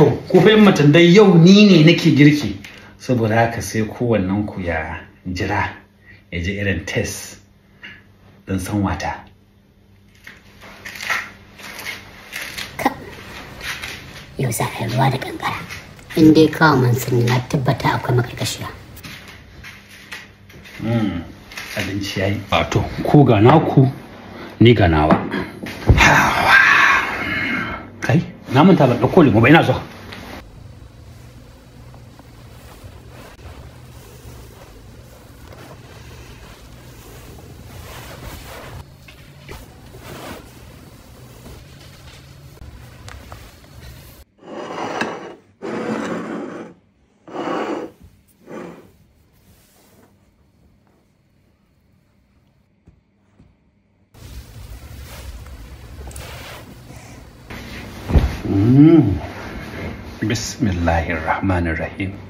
To, ku fahimta dai yau ni ne nake girki, saboda haka sai kowannen ku ya jira ya ji irin test ɗin sanwata. Yau za a yi ruwa da kankara. In dai kawo man sani na tabbata akwai makarkashiya. Abinci yayi. Wato, ku ga naku, ni ga nawa. Kai, na manta ban ɗauko lemo ba, ina zuwa. Bismillahirrahmanirrahim.